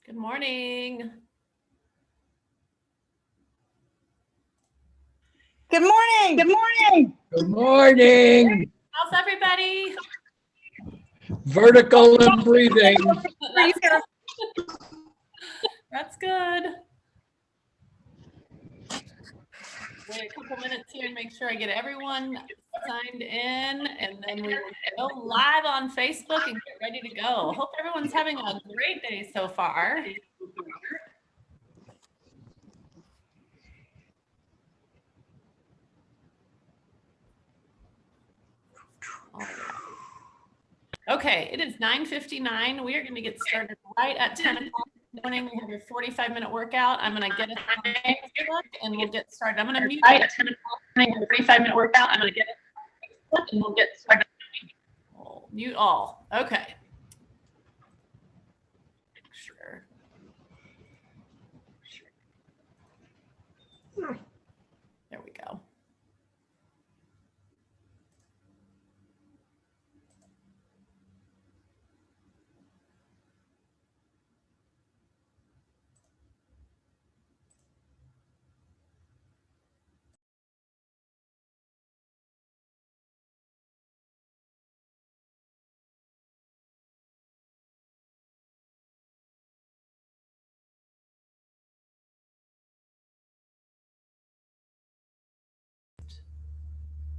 Good morning. Good morning. Good morning. Good morning. How's everybody? Vertical and breathing. That's good. Wait a couple minutes here and make sure I get everyone signed in, and then we will go live on Facebook and get ready to go. Hope everyone's having a great day so far. Okay, it is 9:59. We are going to get started right at 10 o'clock in the morning. We have a 45-minute workout. I'm going to get it on Facebook and we'll get started. I'm going to mute Right at 10 o'clock. I have a 45-minute workout. I'm going to get it and we'll get started. Oh, mute all. Okay. Sure. There we go.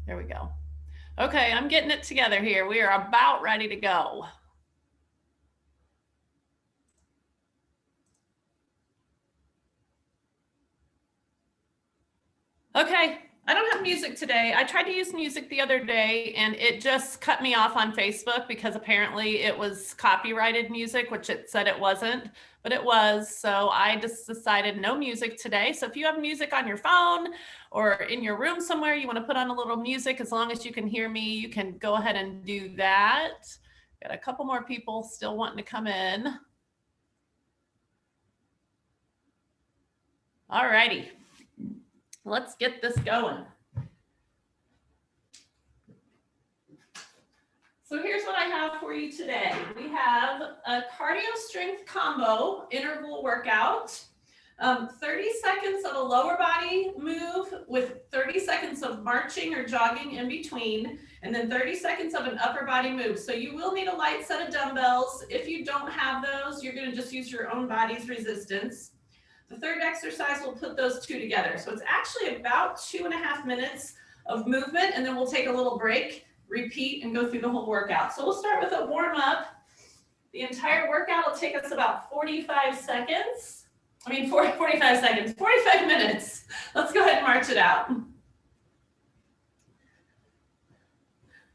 There we go. Okay, I'm getting it together here. We are about ready to go. Okay, I don't have music today. I tried to use music the other day and it just cut me off on Facebook because apparently it was copyrighted music, which it said it wasn't, but it was. So I just decided no music today. So if you have music on your phone or in your room somewhere, you want to put on a little music, as long as you can hear me, you can go ahead and do that. Got a couple more people still wanting to come in. All righty. Let's get this going. So here's what I have for you today. We have a cardio strength combo interval workout, 30 seconds of a lower body move with 30 seconds of marching or jogging in between, and then 30 seconds of an upper body move. So you will need a light set of dumbbells. If you don't have those, you're going to just use your own body's resistance. The third exercise will put those two together. So it's actually about 2.5 minutes of movement, and then we'll take a little break, repeat, and go through the whole workout. So we'll start with a warm up. The entire workout will take us about 45 seconds. 45 seconds, 45 minutes. Let's go ahead and march it out.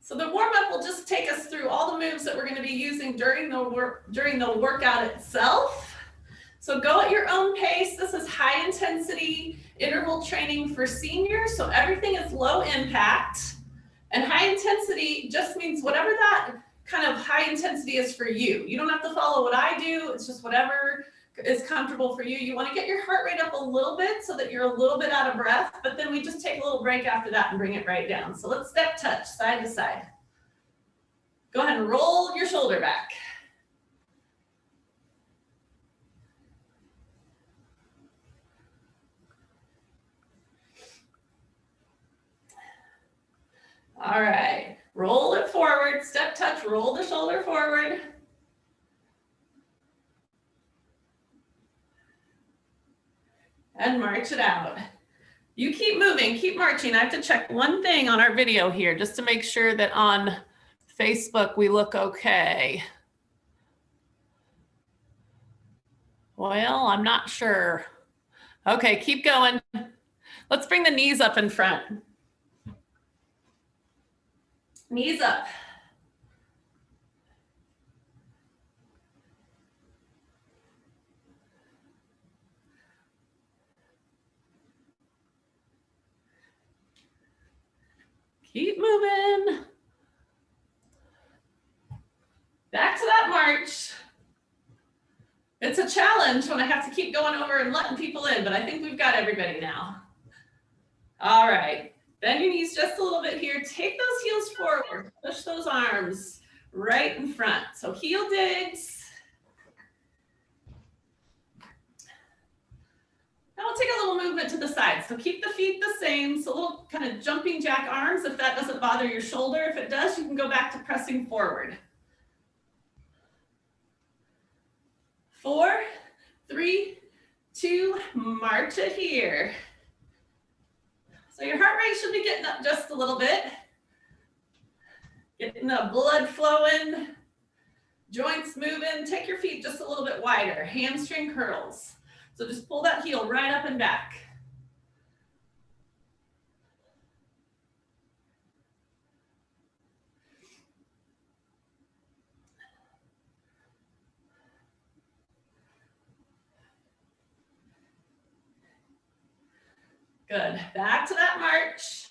So the warm up will just take us through all the moves that we're going to be using during the workout itself. So go at your own pace. This is high intensity interval training for seniors. So everything is low impact, and high intensity just means whatever that kind of high intensity is for you. You don't have to follow what I do. It's just whatever is comfortable for you. You want to get your heart rate up a little bit so that you're a little bit out of breath, but then we just take a little break after that and bring it right down. So let's step touch side to side. Go ahead and roll your shoulder back. All right, roll it forward, step touch, roll the shoulder forward. And march it out. You keep moving, keep marching. I have to check one thing on our video here just to make sure that on Facebook we look okay. Well, I'm not sure. Okay, keep going. Let's bring the knees up in front. Knees up. Keep moving. Back to that march. It's a challenge when I have to keep going over and letting people in, but I think we've got everybody now. All right, bend your knees just a little bit here. Take those heels forward. Push those arms right in front. So heel digs. Now we'll take a little movement to the side. So keep the feet the same. So a little kind of jumping jack arms if that doesn't bother your shoulder. If it does, you can go back to pressing forward. 4, 3, 2, march it here. So your heart rate should be getting up just a little bit. Getting the blood flowing, joints moving. Take your feet just a little bit wider. Hamstring curls. So just pull that heel right up and back. Good. Back to that march.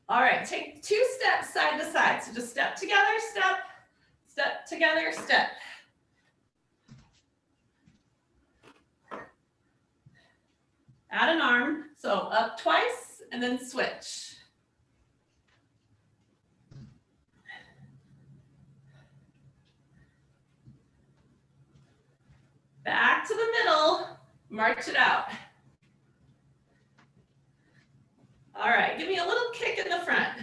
All right, take 2 steps side to side. So just step together, step, step together, step. Add an arm, so up twice and then switch. Back to the middle, march it out. All right, give me a little kick in the front.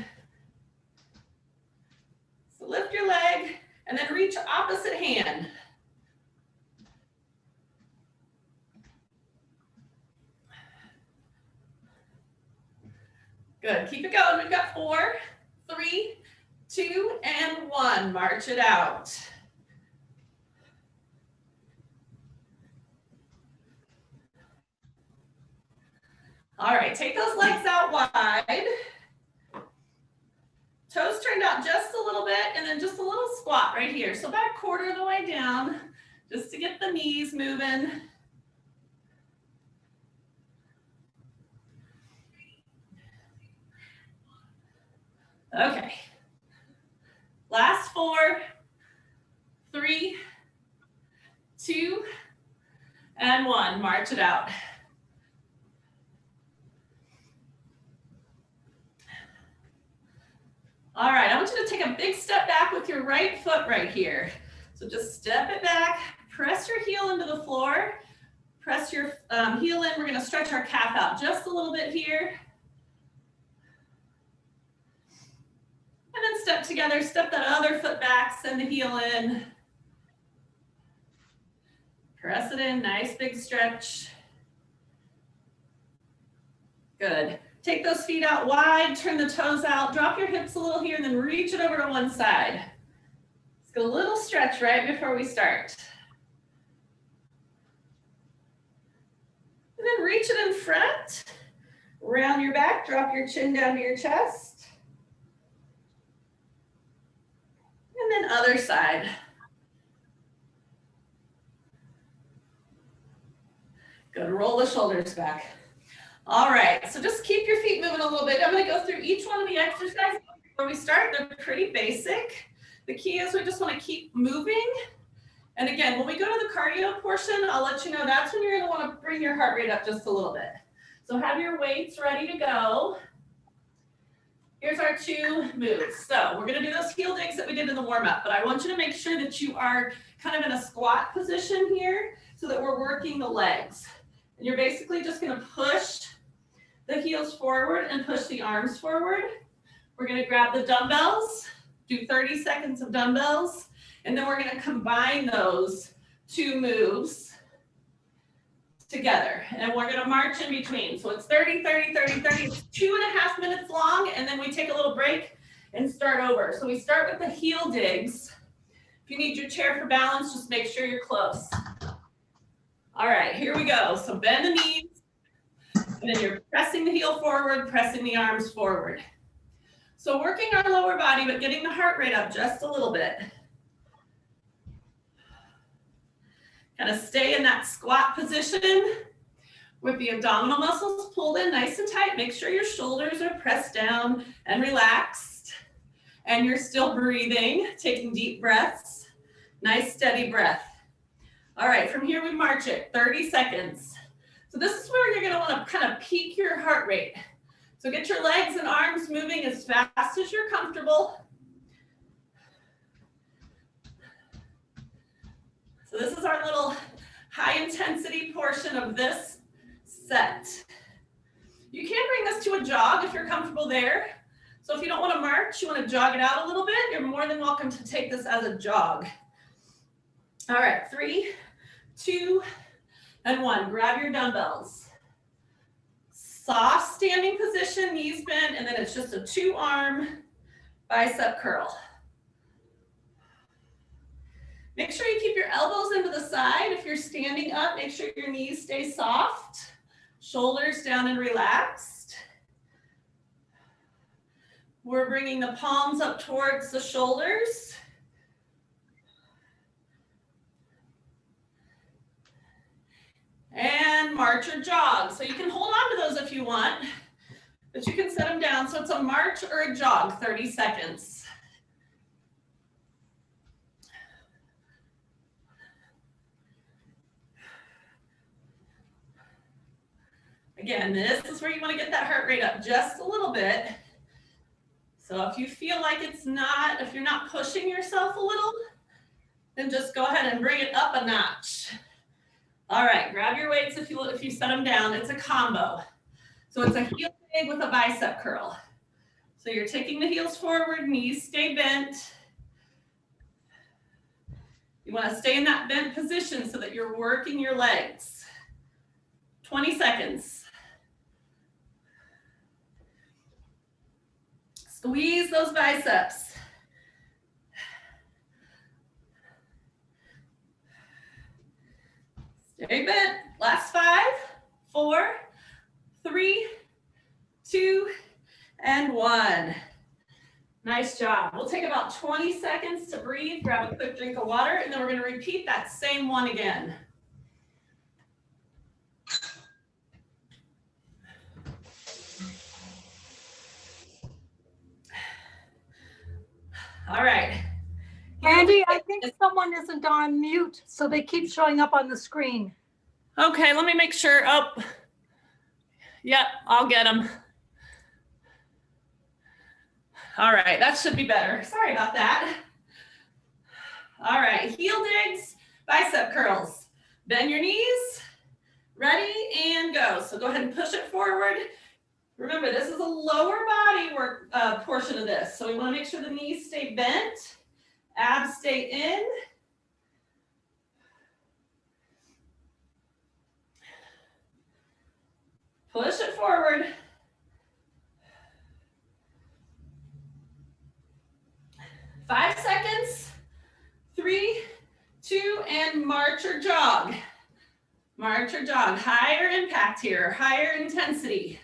So lift your leg and then reach opposite hand. Good, keep it going. We've got 4, 3, 2, and 1. March it out. All right, take those legs out wide. Toes turned out just a little bit, and then just a little squat right here. So about a quarter of the way down, just to get the knees moving. Okay. Last 4, 3, 2, and 1. March it out. All right, I want you to take a big step back with your right foot right here. So just step it back, press your heel into the floor, press your heel in. We're gonna stretch our calf out just a little bit here. And then step together, step that other foot back, send the heel in. Press it in, nice big stretch. Good. Take those feet out wide, turn the toes out, drop your hips a little here, and then reach it over to one side. Let's get a little stretch right before we start. And then reach it in front, round your back, drop your chin down to your chest. And then other side. Good, roll the shoulders back. All right, so just keep your feet moving a little bit. I'm gonna go through each one of the exercises before we start. They're pretty basic. The key is we just wanna keep moving. And again, when we go to the cardio portion, I'll let you know that's when you're gonna wanna bring your heart rate up just a little bit. So have your weights ready to go. Here's our 2 moves. So we're gonna do those heel digs that we did in the warm up, but I want you to make sure that you are kind of in a squat position here so that we're working the legs. And you're basically just gonna push the heels forward and push the arms forward. We're gonna grab the dumbbells, do 30 seconds of dumbbells, and then we're gonna combine those 2 moves together. And we're gonna march in between. So it's 30, 30, 30, 30. It's 2.5 minutes long, and then we take a little break and start over. So we start with the heel digs. If you need your chair for balance, just make sure you're close. All right, here we go. So bend the knees. And then you're pressing the heel forward, pressing the arms forward. So working our lower body, but getting the heart rate up just a little bit. Kind of stay in that squat position with the abdominal muscles pulled in nice and tight. Make sure your shoulders are pressed down and relaxed. And you're still breathing, taking deep breaths. Nice steady breath. All right, from here we march it, 30 seconds. So this is where you're gonna wanna kind of peak your heart rate. So get your legs and arms moving as fast as you're comfortable. high intensity portion of this set. You can bring this to a jog if you're comfortable there. So if you don't want to march, you want to jog it out a little bit, you're more than welcome to take this as a jog. All right, 3, 2, and 1. Grab your dumbbells. Soft standing position, knees bent, and then it's just a 2-arm bicep curl. Make sure you keep your elbows into the side. If you're standing up, make sure your knees stay soft, shoulders down and relaxed. We're bringing the palms up towards the shoulders. And march or jog. So you can hold on to those if you want, but you can set them down. So it's a march or a jog, 30 seconds. Again, this is where you want to get that heart rate up just a little bit. So if you feel like if you're not pushing yourself a little, then just go ahead and bring it up a notch. All right, grab your weights if you set them down. It's a combo. So it's a heel dig with a bicep curl. So you're taking the heels forward, knees stay bent. You want to stay in that bent position so that you're working your legs. 20 seconds. Squeeze those biceps. Stay bent. Last 5, 4, 3, 2, and 1. Nice job. We'll take about 20 seconds to breathe, grab a quick drink of water, and then we're going to repeat that same one again. All right. Brandi, I think someone isn't on mute, so they keep showing up on the screen. Okay, let me make sure. Oh, yep, I'll get them. All right, that should be better. Sorry about that. All right, heel digs, bicep curls. Bend your knees, ready, and go. So go ahead and push it forward. Remember, this is a lower body work portion of this. So we want to make sure the knees stay bent, abs stay in. Push it forward. 5 seconds. 3, 2, and march or jog. March or jog. Higher impact here, higher intensity.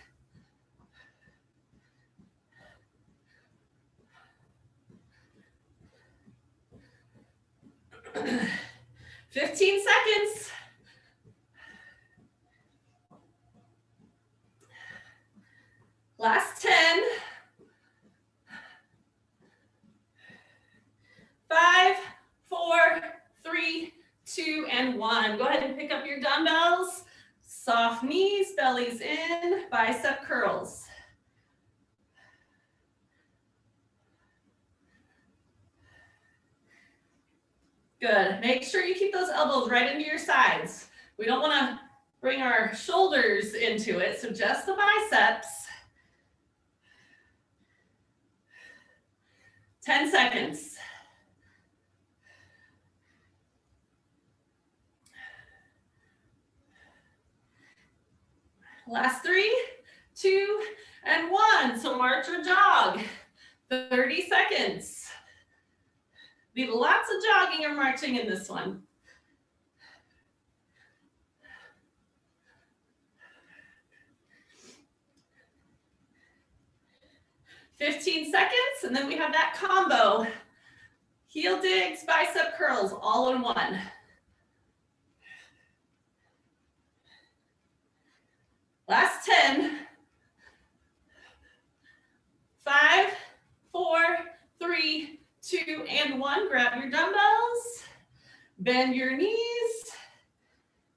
15 seconds. Last 10. 5, 4, 3, 2, and 1. Go ahead and pick up your dumbbells. Soft knees, bellies in, bicep curls. Good. Make sure you keep those elbows right into your sides. We don't want to bring our shoulders into it, so just the biceps. 10 seconds. Last 3, 2, and 1. So march or jog. 30 seconds. Be lots of jogging or marching in this one. "15 seconds, and then we have that combo. Heel digs, bicep curls, all in one. Last 10. 5, 4, 3, 2, and 1. Grab your dumbbells. Bend your knees.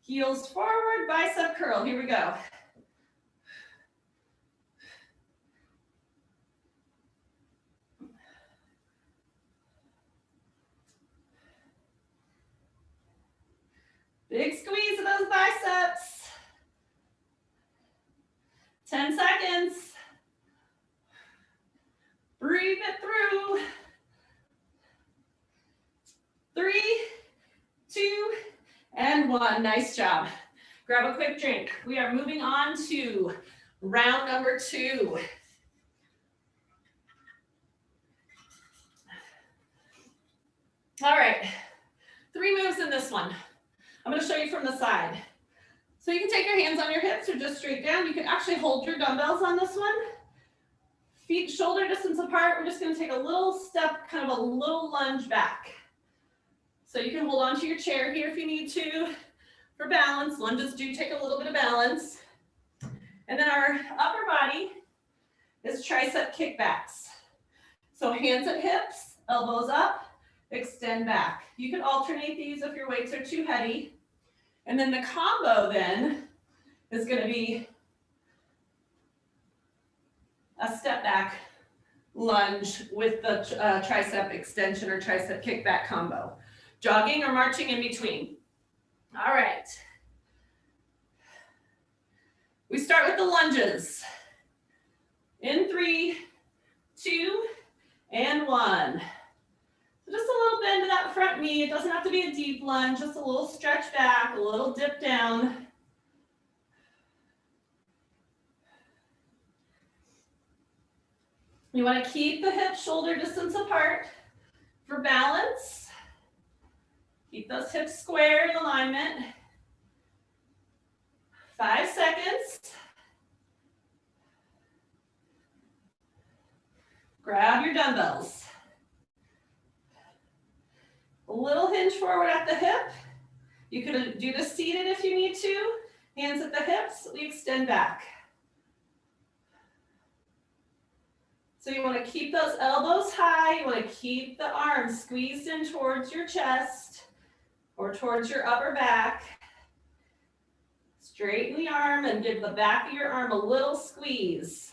Heels forward, bicep curl. Here we go. Big squeeze and 1. Nice job. Grab a quick drink. We are moving on to round number 2. All right, 3 moves in this one. I'm going to show you from the side. So you can take your hands on your hips or just straight down. You can actually hold your dumbbells on this one. Feet shoulder distance apart. We're just going to take a little step, kind of a little lunge back. So you can hold on to your chair here if you need to for balance. Lunges do take a little bit of balance. And then our upper body is tricep kickbacks. So hands at hips, elbows up, extend back. You can alternate these if your weights are too heavy. And then the combo then is going to be a step back lunge with the tricep extension or tricep kickback combo. Jogging or marching in between. All right. We start with the lunges. In 3, 2, and 1. So just a little bend to that front knee. It doesn't have to be a deep lunge, just a little stretch back, a little dip down. You want to keep the hips shoulder distance apart for balance. Keep those hips square in alignment. 5 seconds. Grab your dumbbells. A little hinge forward at the hip. You could do this seated if you need to. Hands at the hips, we extend back. So you want to keep those elbows high. You want to keep the arms squeezed in towards your chest or towards your upper back. Straighten the arm and give the back of your arm a little squeeze.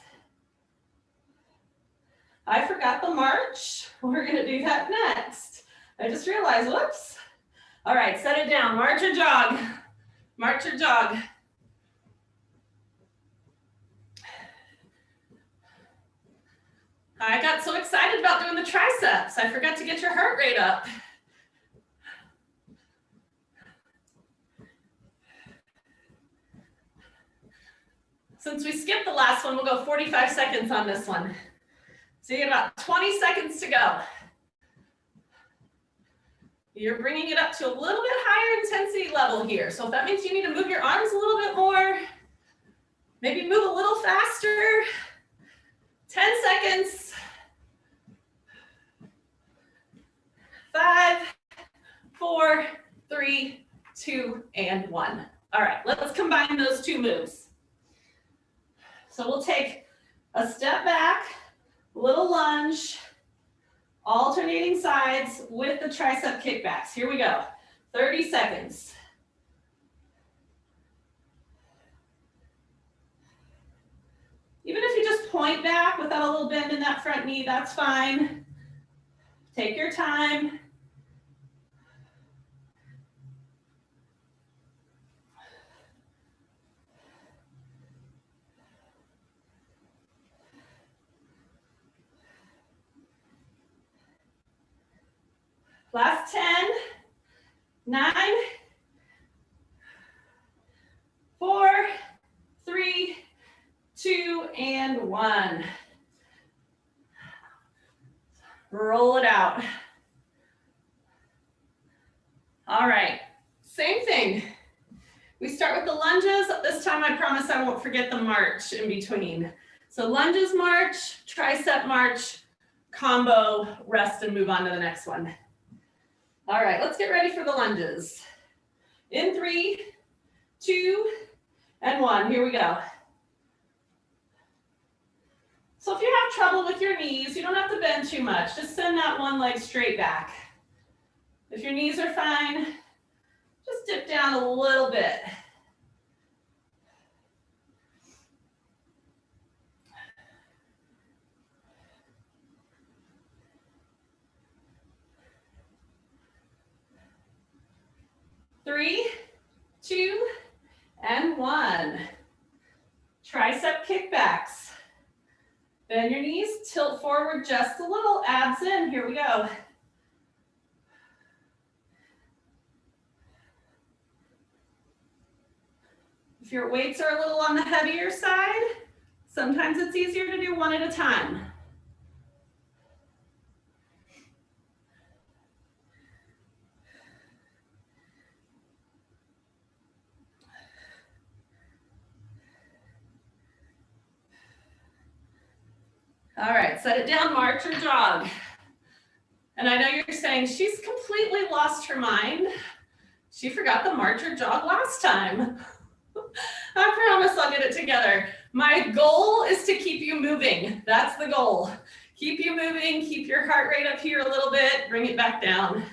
I forgot the march. We're going to do that next. I just realized, whoops. All right, set it down. March or jog. March or jog. I got so excited about doing the triceps. I forgot to get your heart rate up. Since we skipped the last one, we'll go 45 seconds on this one. So you get about 20 seconds to go. You're bringing it up to a little bit higher intensity level here. So if that means you need to move your arms a little bit more, maybe move a little faster. 10 seconds. 5, 4, 3, 2, and 1. All right, let's combine those 2 moves. So we'll take a step back, little lunge, alternating sides with the tricep kickbacks. Here we go. 30 seconds. Even if you just point back without a little bend in that front knee, that's fine. Take your time. Last 10, 9, 4, 3, 2, and 1. Roll it out. All right, same thing. We start with the lunges. This time I promise I won't forget the march in between. So lunges march, tricep march, combo, rest, and move on to the next one. All right, let's get ready for the lunges. In 3, 2, and 1. Here we go. So if you have trouble with your knees, you don't have to bend too much. Just send that one leg straight back. If your knees are fine, just dip down a little bit. Three, 2, and 1. Tricep kickbacks. Bend your knees, tilt forward just a little, abs in. Here we go. If your weights are a little on the heavier side, sometimes it's easier to do one at a time. All right, set it down, march or jog. And I know you're saying, she's completely lost her mind. She forgot the march or jog last time. I promise I'll get it together. My goal is to keep you moving. That's the goal. Keep you moving, keep your heart rate up here a little bit, bring it back down.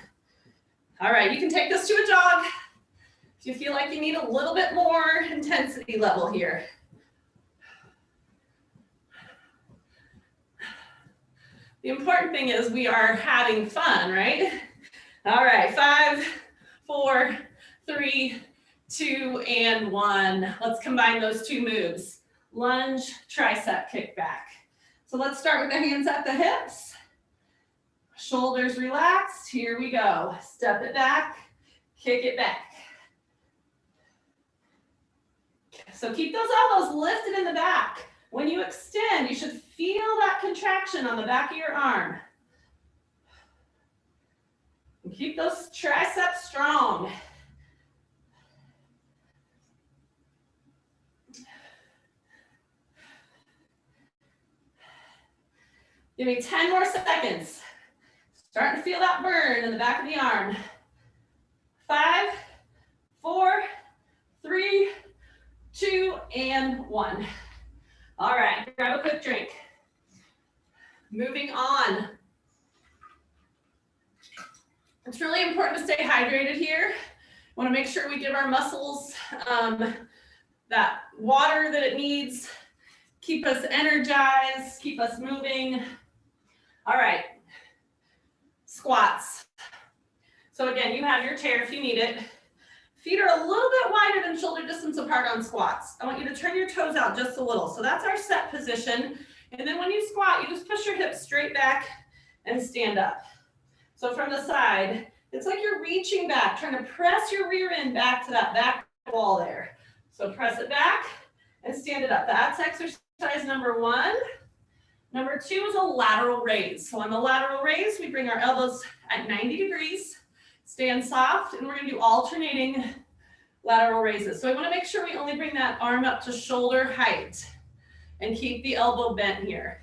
All right, you can take this to a jog if you feel like you need a little bit more intensity level here. The important thing is we are having fun, right? All right, 5, 4, 3, 2, and 1. Let's combine those two moves. Lunge, tricep kickback. So let's start with the hands at the hips. Shoulders relaxed. Here we go. Step it back, kick it back. So keep those elbows lifted in the back. When you extend, you should feel that contraction on the back of your arm. And keep those triceps strong. Give me 10 more seconds. Starting to feel that burn in the back of the arm. 5, 4, 3, 2, and 1. All right, grab a quick drink. Moving on. It's really important to stay hydrated here. Want to make sure we give our muscles that water that it needs. Keep us energized, keep us moving. All right, squats. So again, you have your chair if you need it. Feet are a little bit wider than shoulder distance apart on squats. I want you to turn your toes out just a little. So that's our set position. And then when you squat, you just push your hips straight back and stand up. So from the side, it's like you're reaching back, trying to press your rear end back to that back wall there. So press it back and stand it up. That's exercise number 1. Number 2 is a lateral raise. So on the lateral raise, we bring our elbows at 90 degrees, stand soft, and we're going to do alternating lateral raises. So I want to make sure we only bring that arm up to shoulder height and keep the elbow bent here.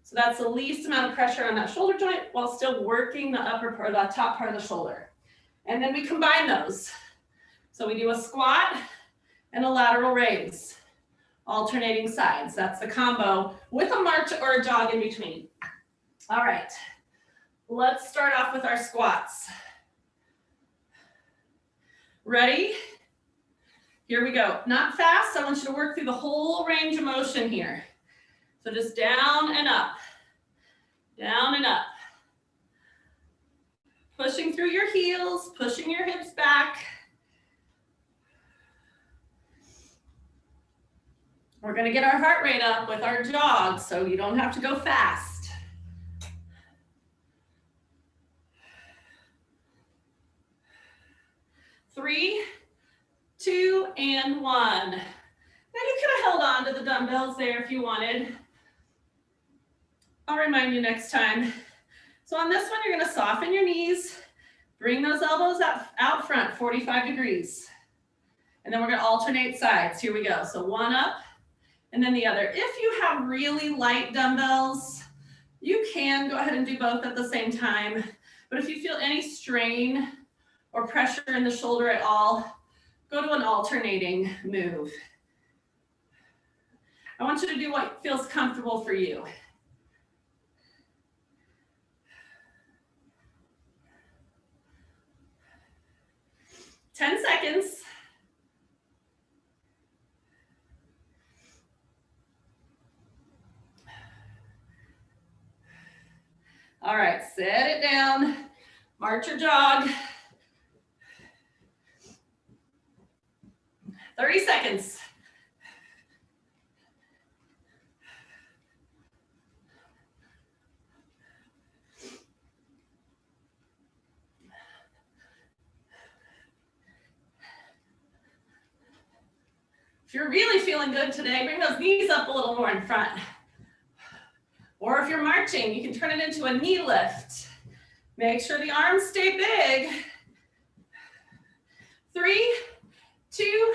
So that's the least amount of pressure on that shoulder joint while still working the upper part, the top part of the shoulder. And then we combine those. So we do a squat and a lateral raise, alternating sides. That's the combo with a march or a jog in between. All right, let's start off with our squats. Ready? Here we go. Not fast. I want you to work through the whole range of motion here. So just down and up, down and up. Pushing through your heels, pushing your hips back. We're going to get our heart rate up with our jog, so you don't have to go fast. Three, 2, and 1. Now you could have held on to the dumbbells there if you wanted. I'll remind you next time. So on this one, you're going to soften your knees, bring those elbows out front, 45 degrees. And then we're going to alternate sides. Here we go. So one up and then the other. If you have really light dumbbells, you can go ahead and do both at the same time. But if you feel any strain or pressure in the shoulder at all, go to an alternating move. I want you to do what feels comfortable for you. Ten seconds. All right, set it down, march or jog. 30 seconds. If you're really feeling good today, bring those knees up a little more in front. Or if you're marching, you can turn it into a knee lift. Make sure the arms stay big. 3, 2,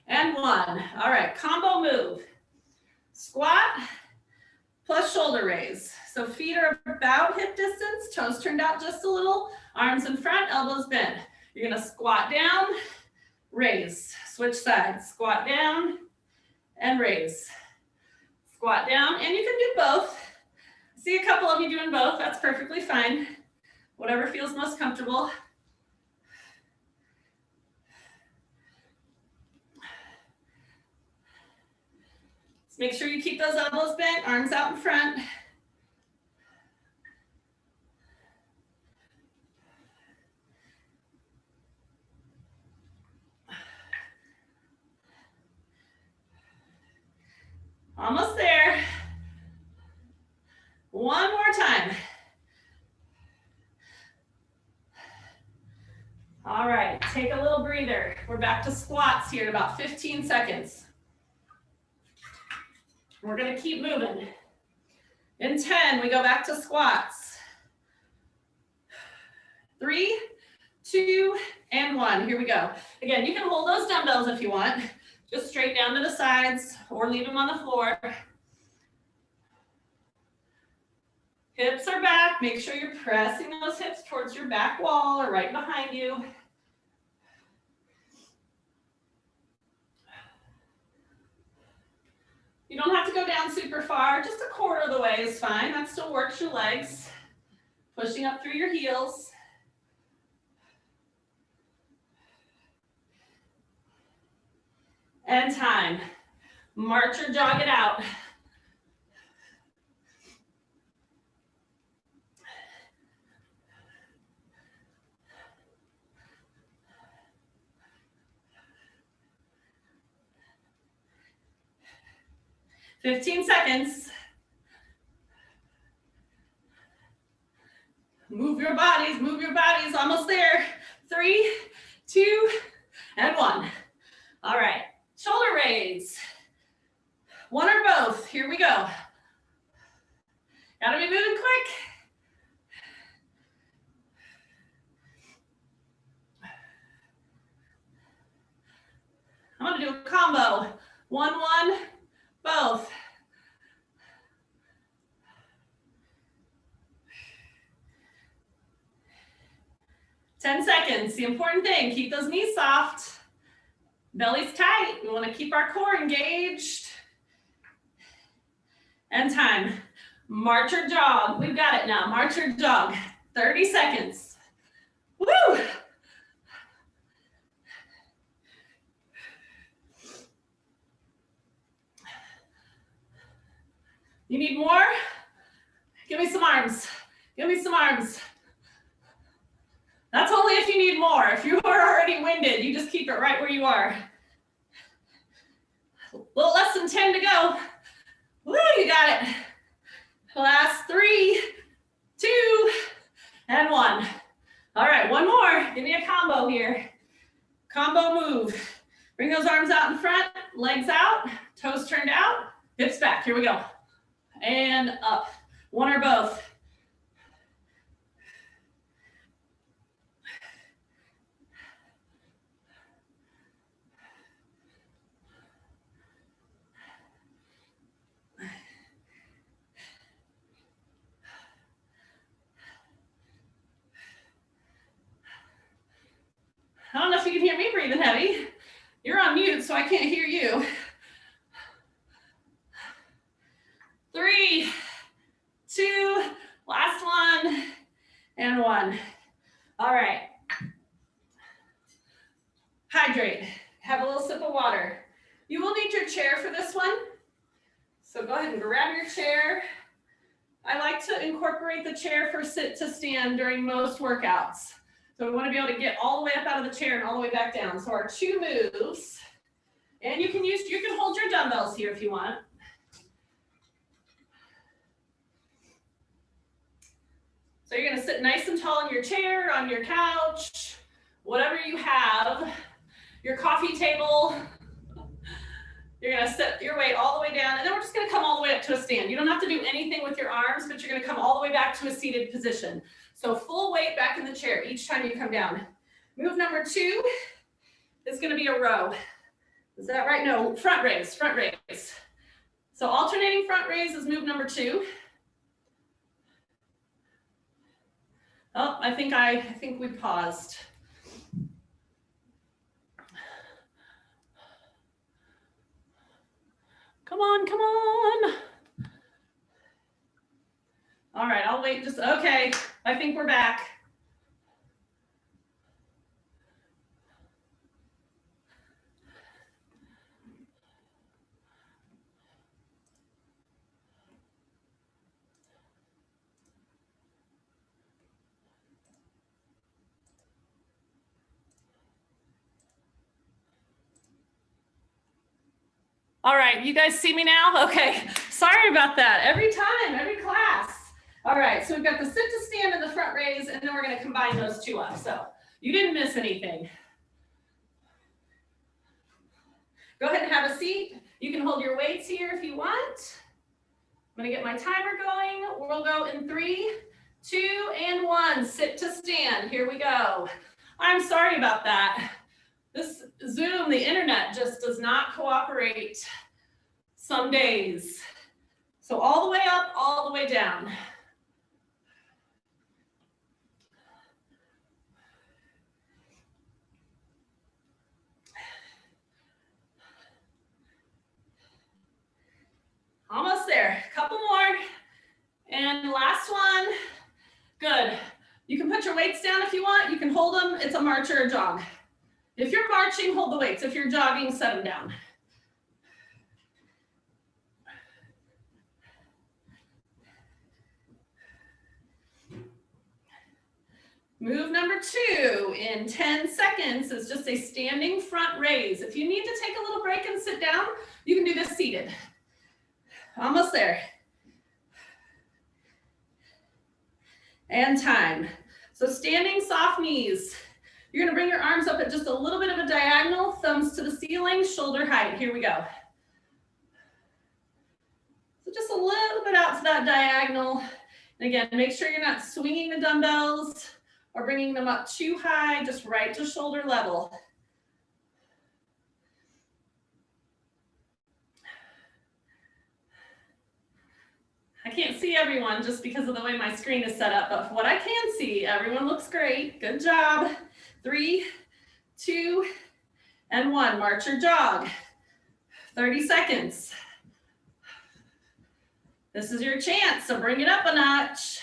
and 1. All right, combo move. Squat plus shoulder raise. So feet are about hip distance, toes turned out just a little, arms in front, elbows bent. You're gonna squat down, raise, switch sides, squat down and raise. Squat down, and you can do both. See a couple of you doing both, that's perfectly fine. Whatever feels most comfortable. Just make sure you keep those elbows bent, arms out in front. Almost there. One more time. All right, take a little breather. We're back to squats here in about 15 seconds. We're gonna keep moving. In 10, we go back to squats. 3, 2, and 1, here we go. Again, you can hold those dumbbells if you want. Just straight down to the sides or leave them on the floor. Hips are back. Make sure you're pressing those hips towards your back wall or right behind you. You don't have to go down super far. Just a quarter of the way is fine. That still works your legs. Pushing up through your heels. And time. March or jog it out. "15 seconds. Move your bodies, almost there. 3, 2, and 1. All right. Shoulder raise. One or both. Here we go. Gotta be moving quick. I'm gonna do a combo. 1, 1, both. "10 seconds. The important thing, keep those knees soft. Belly's tight. We want to keep our core engaged. And time. March or jog. We've got it now. March or jog. 30 seconds. Woo! You need more? Give me some arms. Give me some arms. That's only if you need more. If you are already winded, you just keep it right where you are. A little less than 10 to go. Woo, you got it. Last 3, 2, and 1. All right, one more. Give me a combo here. Combo move. Bring those arms out in front, legs out, toes turned out, hips back. Here we go. And up. One or both. I don't know if you can hear me breathing heavy. You're on mute, so I can't hear you. 3, 2, last one, and 1. All right. Hydrate. Have a little sip of water. You will need your chair for this one. So go ahead and grab your chair. I like to incorporate the chair for sit to stand during most workouts. So we want to be able to get all the way up out of the chair and all the way back down. So our 2 moves, and you can hold your dumbbells here if you want. So you're going to sit nice and tall in your chair, on your couch, whatever you have, your coffee table. You're gonna set your weight all the way down, and then we're just gonna come all the way up to a stand. You don't have to do anything with your arms, but you're gonna come all the way back to a seated position. So full weight back in the chair each time you come down. Move number 2 is gonna be a row. Is that right? No, front raise, front raise. So alternating front raise is move number 2. Oh, I think we paused. Come on, come on. All right, I'll wait just, okay. I think we're back. All right, you guys see me now? Okay, sorry about that. Every time, every class. All right, so we've got the sit to stand and the front raise, and then we're gonna combine those two up. So you didn't miss anything. Go ahead and have a seat. You can hold your weights here if you want. I'm gonna get my timer going. We'll go in 3, 2, and 1. Sit to stand, here we go. I'm sorry about that. This Zoom, the internet just does not cooperate some days. So all the way up, all the way down. Almost there, couple more. And last one, good. You can put your weights down if you want, you can hold them, it's a march or a jog. If you're marching, hold the weights. If you're jogging, set them down. Move number 2 in 10 seconds is just a standing front raise. If you need to take a little break and sit down, you can do this seated. Almost there. And time. So standing soft knees. You're gonna bring your arms up at just a little bit of a diagonal, thumbs to the ceiling, shoulder height. Here we go. So just a little bit out to that diagonal. And again, make sure you're not swinging the dumbbells or bringing them up too high, just right to shoulder level. I can't see everyone just because of the way my screen is set up, but what I can see, everyone looks great. Good job. 3, 2, and 1. March or jog. 30 seconds. This is your chance, so bring it up a notch.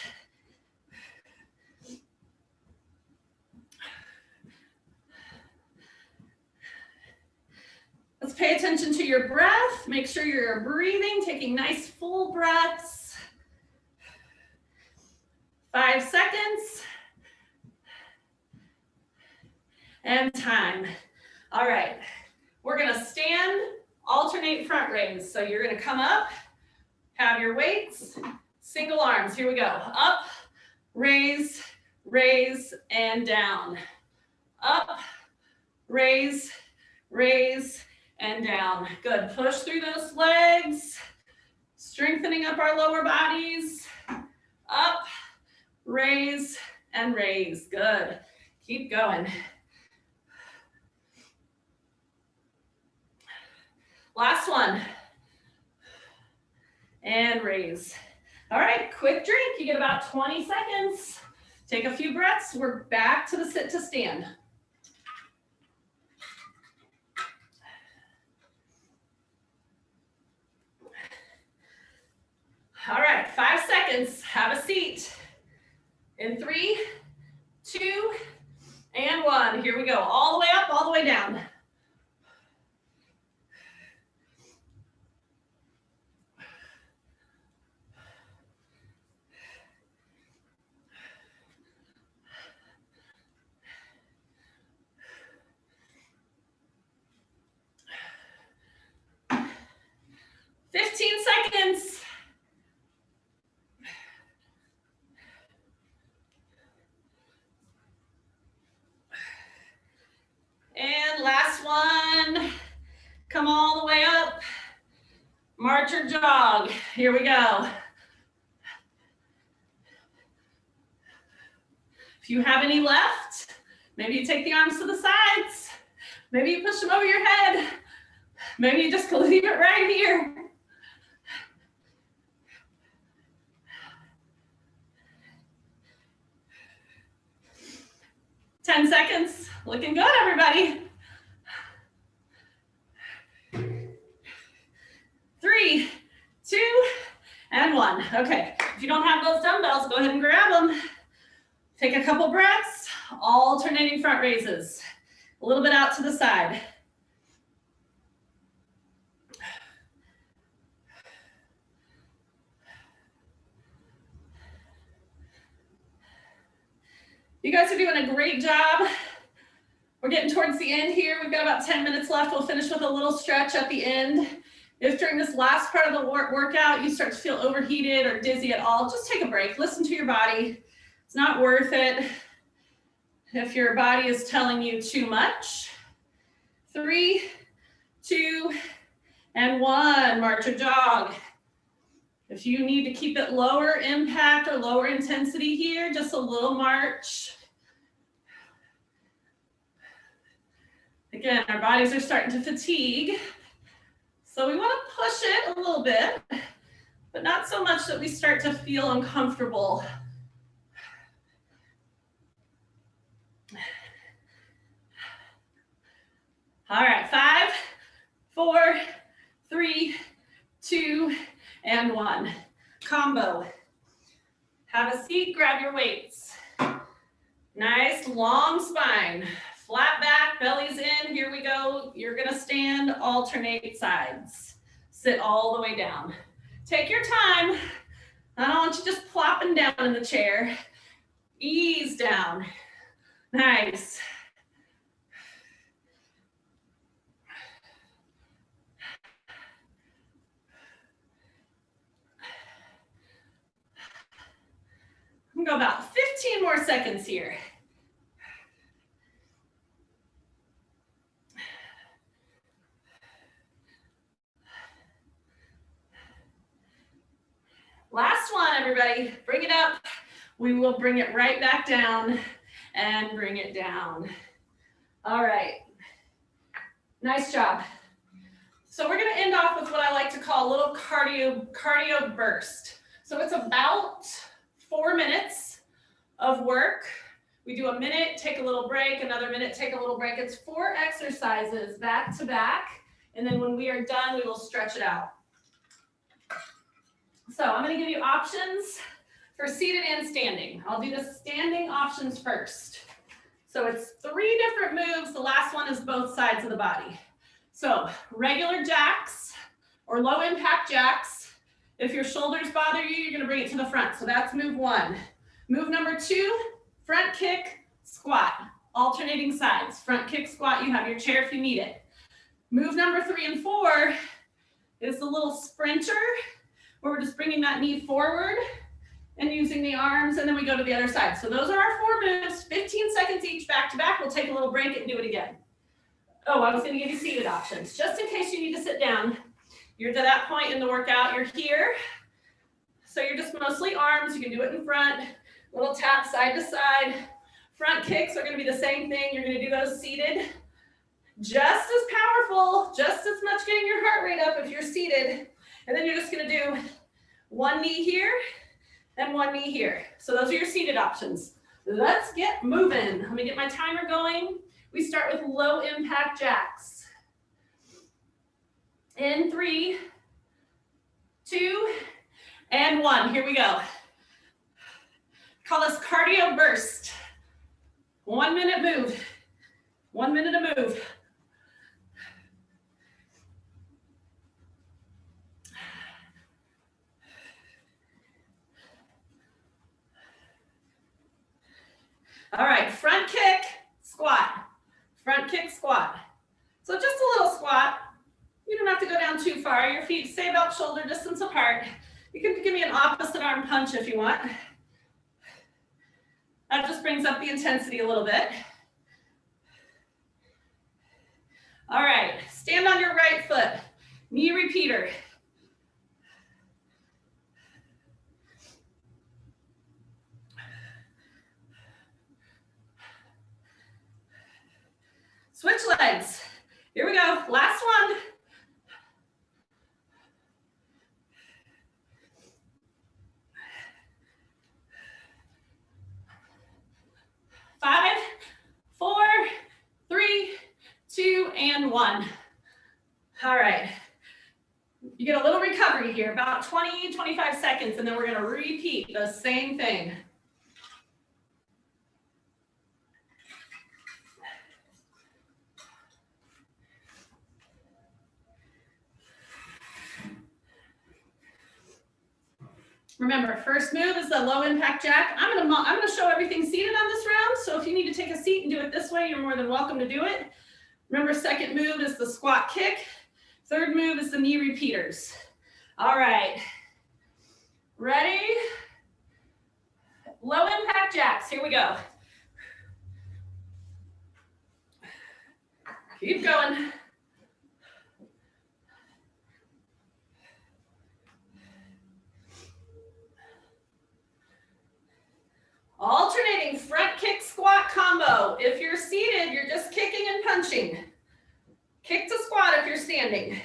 Let's pay attention to your breath. Make sure you're breathing, taking nice full breaths. 5 seconds. And time. All right, we're gonna stand, alternate front raise. So you're gonna come up, have your weights, single arms. Here we go. Up, raise, raise, and down. Up, raise, raise, and down. Good. Push through those legs, strengthening up our lower bodies. Up, raise, and raise. Good. Keep going. Last one. And raise. All right, quick drink. You get about 20 seconds. Take a few breaths. We're back to the sit to stand. All right, 5 seconds. Have a seat. In 3, 2, and 1. Here we go. All the way up, all the way down. Seconds. And last one. Come all the way up. March or jog. Here we go. If you have any left, maybe you take the arms to the sides. Maybe you push them over your head. Maybe you just leave it right here. Ten seconds. Looking good, everybody. 3, 2, and 1. Okay, if you don't have those dumbbells, go ahead and grab them. Take a couple breaths, alternating front raises. A little bit out to the side. You guys are doing a great job. We're getting towards the end here. We've got about 10 minutes left. We'll finish with a little stretch at the end. If during this last part of the workout, you start to feel overheated or dizzy at all, just take a break. Listen to your body. It's not worth it if your body is telling you too much. 3, 2, and 1. March or jog. If you need to keep it lower impact or lower intensity here, just a little march. Again, our bodies are starting to fatigue. So we want to push it a little bit, but not so much that we start to feel uncomfortable. All right, 5, 4, 3, 2, and 1. Combo. Have a seat, grab your weights. Nice long spine. Flat back, belly's in, here we go. You're gonna stand, alternate sides. Sit all the way down. Take your time. I don't want you just plopping down in the chair. Ease down. Nice. I'm gonna go about 15 more seconds here. Last one, everybody. Bring it up. We will bring it right back down and bring it down. All right. Nice job. So we're going to end off with what I like to call a little cardio burst. So it's about 4 minutes of work. We do a minute, take a little break, another minute, take a little break. It's 4 exercises back to back. And then when we are done, we will stretch it out. So I'm going to give you options for seated and standing. I'll do the standing options first. So it's 3 different moves. The last one is both sides of the body. So regular jacks or low impact jacks. If your shoulders bother you, you're going to bring it to the front. So that's move 1. Move number 2, front kick, squat, alternating sides. Front kick, squat, you have your chair if you need it. Move number 3 and 4 is the little sprinter, where we're just bringing that knee forward and using the arms, and then we go to the other side. So those are our 4 moves, 15 seconds each back to back. We'll take a little break and do it again. Oh, I was gonna give you seated options, just in case you need to sit down. You're to that point in the workout, you're here. So you're just mostly arms, you can do it in front, little tap side to side. Front kicks are gonna be the same thing. You're gonna do those seated. Just as powerful, just as much getting your heart rate up if you're seated. And then you're just gonna do 1 knee here and 1 knee here. So those are your seated options. Let's get moving. Let me get my timer going. We start with low impact jacks. In 3, 2, and 1. Here we go. Call this cardio burst. 1 minute move. 1 minute a move. All right, front kick, squat. Front kick, squat. So just a little squat. You don't have to go down too far. Your feet stay about shoulder distance apart. You can give me an opposite arm punch if you want. That just brings up the intensity a little bit. All right, stand on your right foot. legs. Here we go. Last one. 5, 4, 3, 2, and 1. All right. You get a little recovery here, about 20, 25 seconds, and then we're going to repeat the same thing. Remember, first move is the low impact jack. I'm gonna show everything seated on this round. So if you need to take a seat and do it this way, you're more than welcome to do it. Remember, second move is the squat kick. Third move is the knee repeaters. All right. Ready? Low impact jacks. Here we go. Keep going. Alternating front kick squat combo. If you're seated, you're just kicking and punching. Kick to squat if you're standing.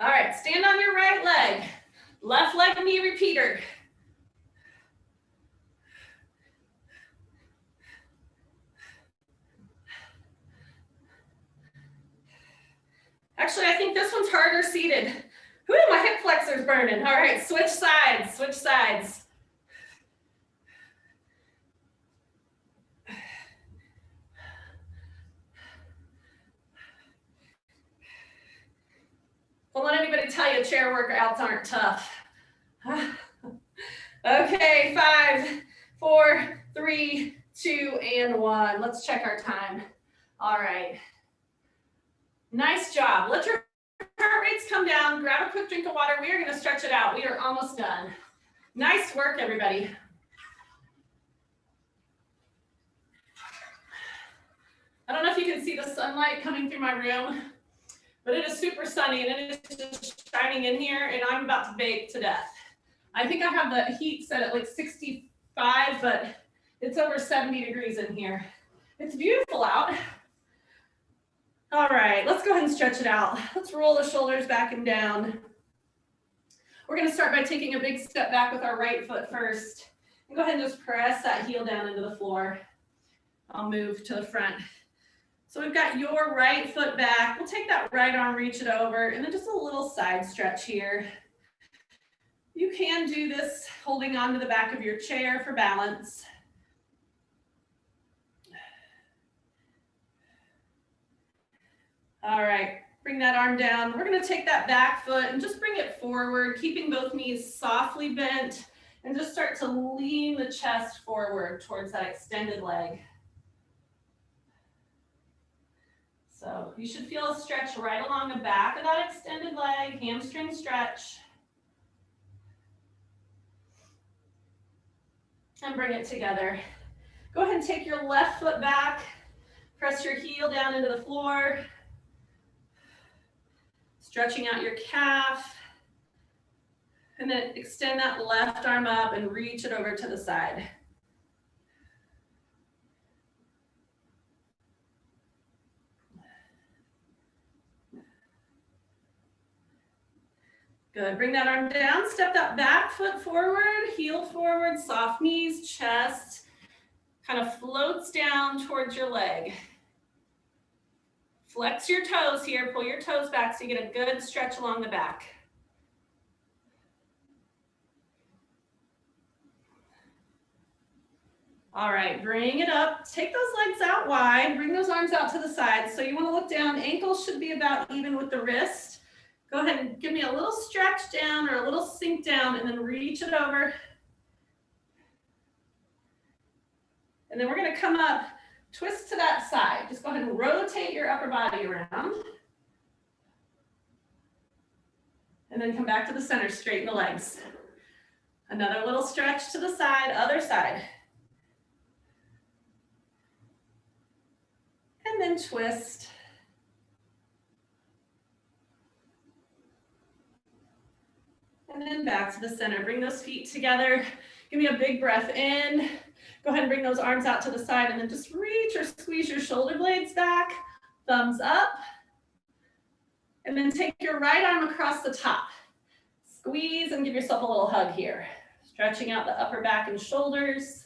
All right, stand on your right leg. Left leg knee repeater. Actually, I think this one's harder seated. Whoo, my hip flexor's burning. All right, switch sides, switch sides. Don't let anybody tell you chair workouts aren't tough. Okay, 5, 4, 3, 2, and 1. Let's check our time. All right. Nice job. Let your heart rates come down. Grab a quick drink of water. We are going to stretch it out. We are almost done. Nice work, everybody. I don't know if you can see the sunlight coming through my room, but it is super sunny and it is just shining in here and I'm about to bake to death. I think I have the heat set at like 65, but it's over 70 degrees in here. It's beautiful out. All right, let's go ahead and stretch it out. Let's roll the shoulders back and down. We're going to start by taking a big step back with our right foot first. And go ahead and just press that heel down into the floor. I'll move to the front. So we've got your right foot back. We'll take that right arm, reach it over, and then just a little side stretch here. You can do this holding onto the back of your chair for balance. All right, bring that arm down. We're going to take that back foot and just bring it forward, keeping both knees softly bent, and just start to lean the chest forward towards that extended leg. So you should feel a stretch right along the back of that extended leg, hamstring stretch. And bring it together. Go ahead and take your left foot back, press your heel down into the floor. Stretching out your calf, and then extend that left arm up and reach it over to the side. Good, bring that arm down, step that back foot forward, heel forward, soft knees, chest, kind of floats down towards your leg. Flex your toes here, pull your toes back so you get a good stretch along the back. All right, bring it up. Take those legs out wide, bring those arms out to the side. So you want to look down, ankles should be about even with the wrist. Go ahead and give me a little stretch down or a little sink down and then reach it over. And then we're going to come up, twist to that side. Just go ahead and rotate your upper body around. And then come back to the center, straighten the legs. Another little stretch to the side, other side. And then twist. And then back to the center. Bring those feet together. Give me a big breath in. Go ahead and bring those arms out to the side and then just reach or squeeze your shoulder blades back. Thumbs up. And then take your right arm across the top. Squeeze and give yourself a little hug here. Stretching out the upper back and shoulders.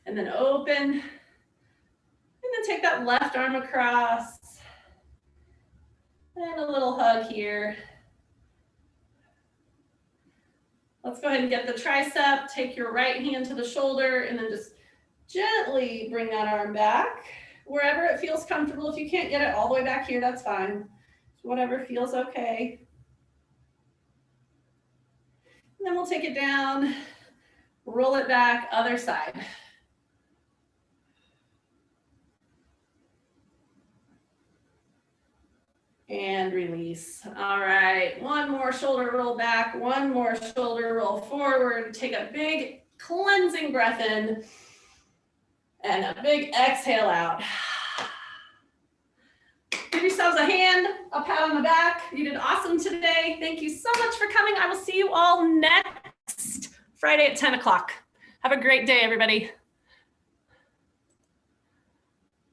And then open. And then take that left arm across. And a little hug here. Let's go ahead and get the tricep. Take your right hand to the shoulder and then just gently bring that arm back. Wherever it feels comfortable. If you can't get it all the way back here, that's fine. Whatever feels okay. And then we'll take it down, roll it back, other side. And release. All right, one more shoulder roll back, one more shoulder roll forward. Take a big cleansing breath in and a big exhale out. Give yourselves a hand, a pat on the back. You did awesome today. Thank you so much for coming. I will see you all next Friday at 10 o'clock. Have a great day, everybody.